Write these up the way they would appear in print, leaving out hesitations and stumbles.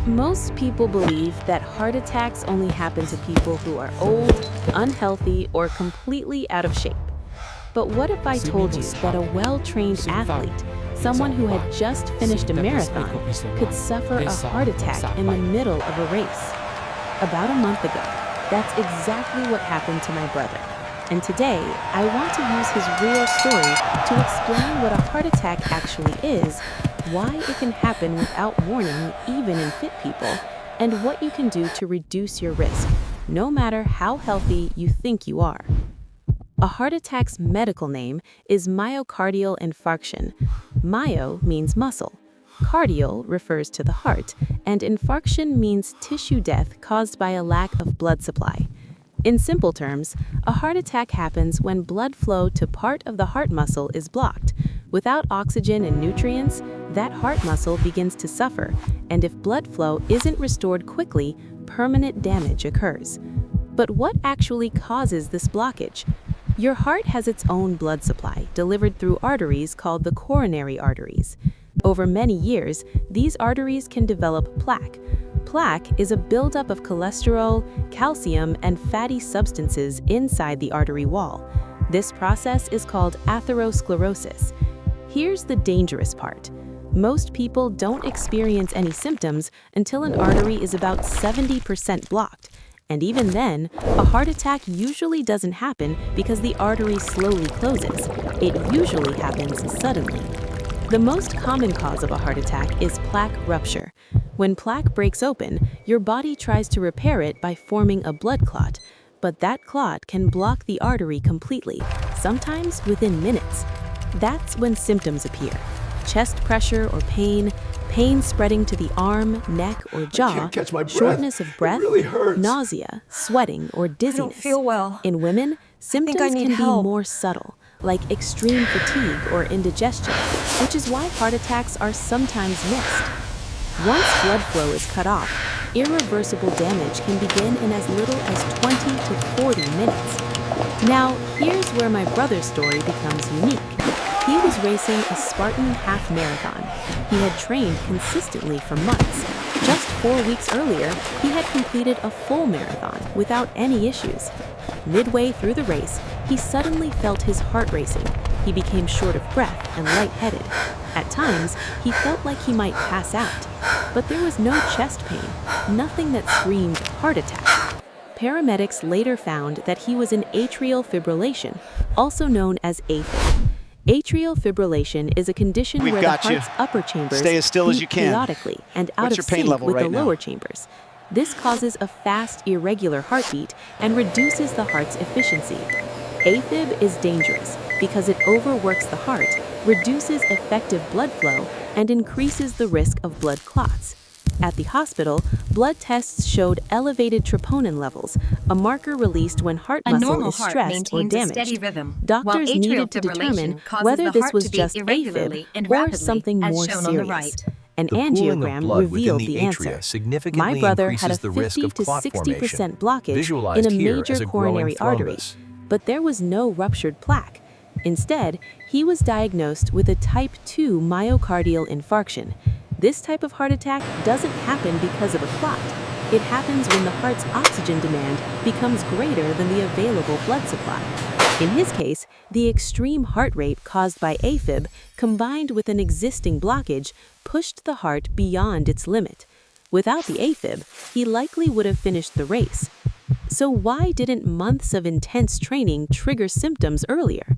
Most people believe that heart attacks only happen to people who are old, unhealthy, or completely out of shape. But what if I told you that a well-trained athlete, someone who had just finished a marathon, could suffer a heart attack in the middle of a race? About a month ago, that's exactly what happened to my brother. And today, I want to use his real story to explain what a heart attack actually is, why it can happen without warning even in fit people, and what you can do to reduce your risk, no matter how healthy you think you are. A heart attack's medical name is myocardial infarction. Myo means muscle, cardial refers to the heart, and infarction means tissue death caused by a lack of blood supply. In simple terms, a heart attack happens when blood flow to part of the heart muscle is blocked. Without oxygen and nutrients, that heart muscle begins to suffer, and if blood flow isn't restored quickly, permanent damage occurs. But what actually causes this blockage? Your heart has its own blood supply, delivered through arteries called the coronary arteries. Over many years, these arteries can develop plaque. Plaque is a buildup of cholesterol, calcium, and fatty substances inside the artery wall. This process is called atherosclerosis. Here's the dangerous part. Most people don't experience any symptoms until an artery is about 70% blocked. And even then, a heart attack usually doesn't happen because the artery slowly closes. It usually happens suddenly. The most common cause of a heart attack is plaque rupture. When plaque breaks open, your body tries to repair it by forming a blood clot. But that clot can block the artery completely, sometimes within minutes. That's when symptoms appear: chest pressure or pain spreading to the arm, neck, or jaw, shortness of breath, nausea, sweating, or dizziness. I don't feel well. In women, symptoms can be more subtle, like extreme fatigue or indigestion, which is why heart attacks are sometimes missed. Once blood flow is cut off, irreversible damage can begin in as little as 20 to 40 minutes. Now, here's where my brother's story becomes unique. He was racing a Spartan half marathon. He had trained consistently for months. Just 4 weeks earlier, he had completed a full marathon without any issues. Midway through the race, he suddenly felt his heart racing. He became short of breath and lightheaded. At times, he felt like he might pass out. But there was no chest pain, nothing that screamed heart attack. Paramedics later found that he was in atrial fibrillation, also known as AFib. Atrial fibrillation is a condition where the heart's upper chambers stay as still as you can chaotically and out of sync with the lower chambers. This causes a fast, irregular heartbeat and reduces the heart's efficiency. AFib is dangerous because it overworks the heart, reduces effective blood flow, and increases the risk of blood clots. At the hospital, blood tests showed elevated troponin levels, a marker released when heart muscle is stressed or damaged. Doctors needed to determine whether this was just AFib or something more serious. An angiogram revealed the answer. My brother had a 50 to 60% blockage in a major coronary artery, but there was no ruptured plaque. Instead, he was diagnosed with a type 2 myocardial infarction. This type of heart attack doesn't happen because of a clot. It happens when the heart's oxygen demand becomes greater than the available blood supply. In his case, the extreme heart rate caused by AFib, combined with an existing blockage, pushed the heart beyond its limit. Without the AFib, he likely would have finished the race. So why didn't months of intense training trigger symptoms earlier?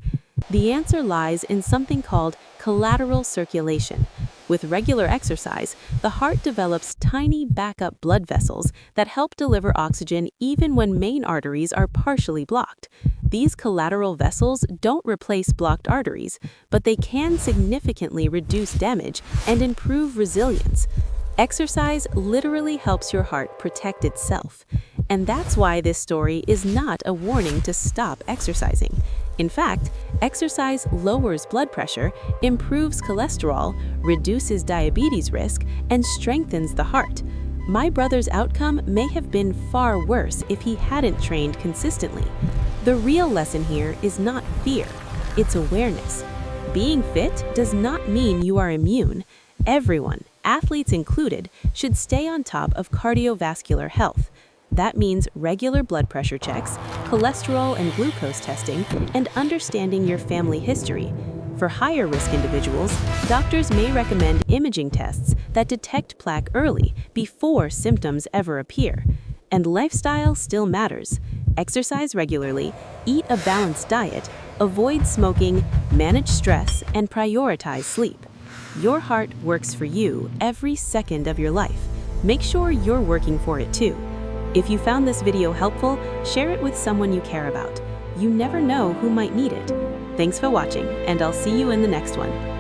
The answer lies in something called collateral circulation. With regular exercise, the heart develops tiny backup blood vessels that help deliver oxygen even when main arteries are partially blocked. These collateral vessels don't replace blocked arteries, but they can significantly reduce damage and improve resilience. Exercise literally helps your heart protect itself. And that's why this story is not a warning to stop exercising. In fact, exercise lowers blood pressure, improves cholesterol, reduces diabetes risk, and strengthens the heart. My brother's outcome may have been far worse if he hadn't trained consistently. The real lesson here is not fear, it's awareness. Being fit does not mean you are immune. Everyone, athletes included, should stay on top of cardiovascular health. That means regular blood pressure checks, cholesterol and glucose testing, and understanding your family history. For higher-risk individuals, doctors may recommend imaging tests that detect plaque early, before symptoms ever appear. And lifestyle still matters. Exercise regularly, eat a balanced diet, avoid smoking, manage stress, and prioritize sleep. Your heart works for you every second of your life. Make sure you're working for it too. If you found this video helpful, share it with someone you care about. You never know who might need it. Thanks for watching, and I'll see you in the next one.